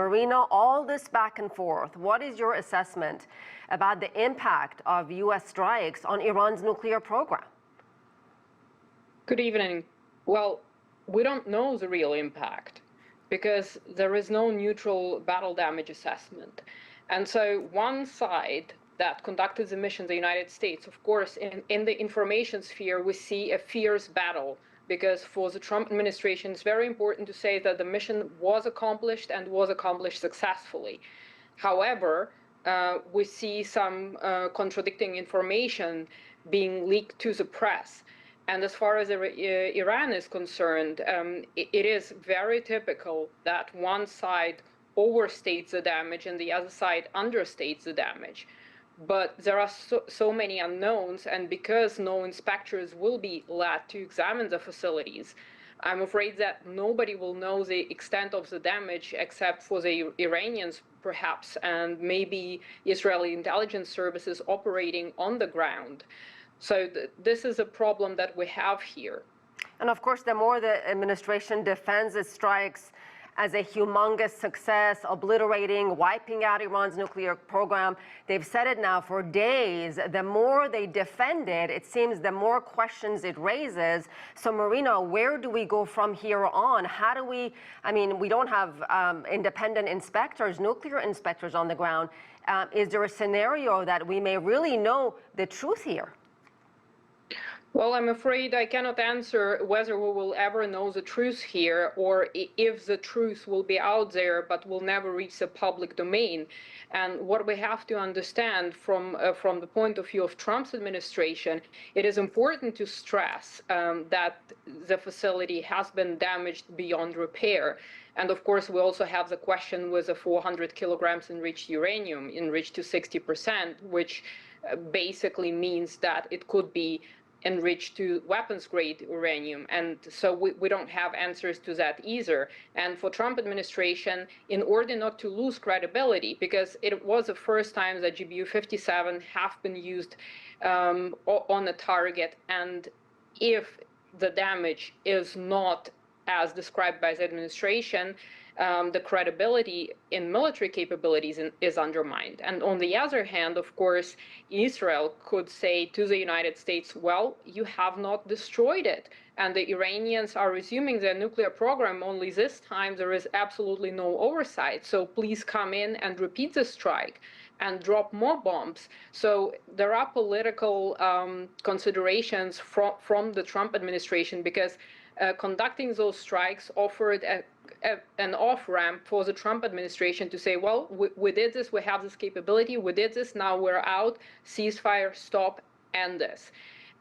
Marina, all this back and forth, what is your assessment about the impact of U.S. strikes on Iran's nuclear program? Good evening. Well, we don't know the real impact because there is no neutral battle damage assessment. And so one side that conducted the mission, the United States, of course, in the information sphere, we see a fierce battle because for the Trump administration, it's very important to say that the mission was accomplished and was accomplished successfully. However, we see some contradicting information being leaked to the press. And as far as Iran is concerned, it is very typical that one side overstates the damage and the other side understates the damage. But there are so many unknowns, and because no inspectors will be led to examine the facilities, I'm afraid that nobody will know the extent of the damage except for the Iranians, perhaps, and maybe Israeli intelligence services operating on the ground. So this is a problem that we have here. And of course, the more the administration defends its strikes as a humongous success, obliterating, wiping out Iran's nuclear program, they've said it now for days, the more they defend it, it seems the more questions it raises. So Marina, where do we go from here on? How do we, I mean, we don't have independent inspectors, nuclear inspectors on the ground. Is there a scenario that we may really know the truth here? Well, I'm afraid I cannot answer whether we will ever know the truth here or if the truth will be out there but will never reach the public domain. And what we have to understand from the point of view of Trump's administration, it is important to stress that the facility has been damaged beyond repair. And of course, we also have the question with the 400 kilograms enriched uranium, enriched to 60%, which basically means that it could be enriched to weapons-grade uranium. And so we don't have answers to that either. And for Trump administration, in order not to lose credibility, because it was the first time that GBU-57 have been used on a target, and if the damage is not as described by the administration, the credibility in military capabilities is undermined. And on the other hand, of course, Israel could say to the United States, well, you have not destroyed it. And the Iranians are resuming their nuclear program, only this time there is absolutely no oversight. So please come in and repeat the strike and drop more bombs. So there are political considerations from the Trump administration, because conducting those strikes offered an off-ramp for the Trump administration to say, well, we did this, we have this capability, we did this, now we're out, ceasefire, stop, end this.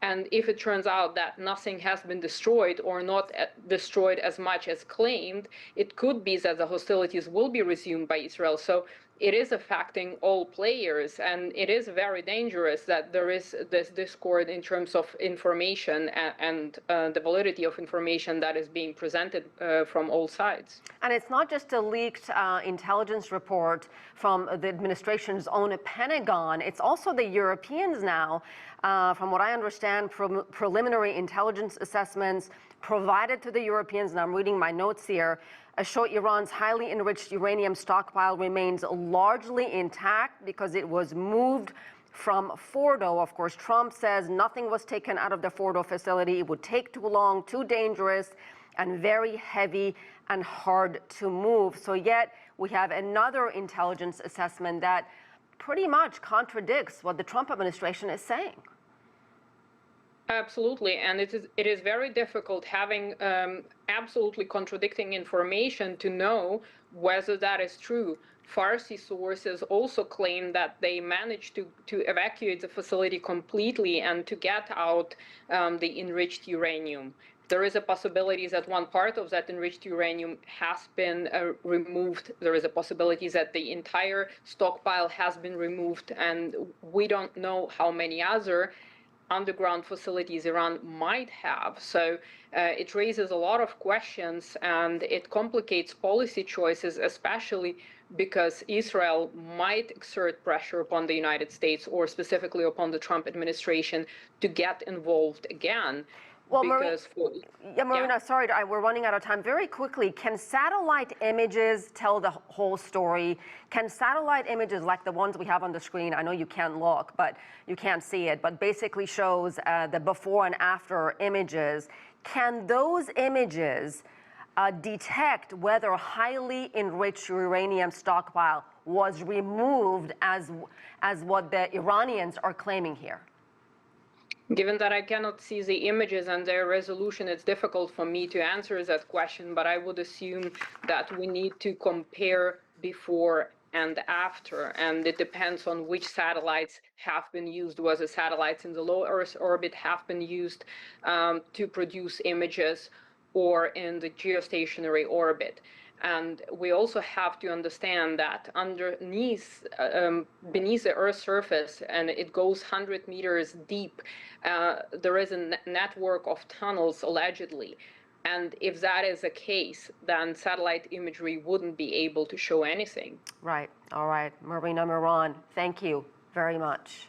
And if it turns out that nothing has been destroyed or not destroyed as much as claimed, it could be that the hostilities will be resumed by Israel. So it is affecting all players, and it is very dangerous that there is this discord in terms of information and the validity of information that is being presented from all sides. And it's not just a leaked intelligence report from the administration's own Pentagon, it's also the Europeans now. From what I understand, preliminary intelligence assessments provided to the Europeans, and I'm reading my notes here, show Iran's highly enriched uranium stockpile remains largely intact because it was moved from Fordo. Of course, Trump says nothing was taken out of the Fordo facility. It would take too long, too dangerous, and very heavy and hard to move. So yet we have another intelligence assessment that pretty much contradicts what the Trump administration is saying. Absolutely, and it is very difficult having absolutely contradicting information to know whether that is true. Farsi sources also claim that they managed to evacuate the facility completely and to get out the enriched uranium. There is a possibility that one part of that enriched uranium has been removed. There is a possibility that the entire stockpile has been removed, and we don't know how many other underground facilities Iran might have. So it raises a lot of questions, and it complicates policy choices, especially because Israel might exert pressure upon the United States, or specifically upon the Trump administration, to get involved again. Well, because Marina, sorry, we're running out of time. Very quickly, can satellite images tell the whole story? Can satellite images like the ones we have on the screen, I know you can't look, but you can't see it, but basically shows the before and after images, can those images detect whether a highly enriched uranium stockpile was removed as what the Iranians are claiming here? Given that I cannot see the images and their resolution, it's difficult for me to answer that question, but I would assume that we need to compare before and after, and it depends on which satellites have been used, whether satellites in the low Earth orbit have been used to produce images or in the geostationary orbit. And we also have to understand that underneath, beneath the Earth's surface, and it goes 100 meters deep, there is a network of tunnels, allegedly. And if that is the case, then satellite imagery wouldn't be able to show anything. Right. All right. Marina Miron, thank you very much.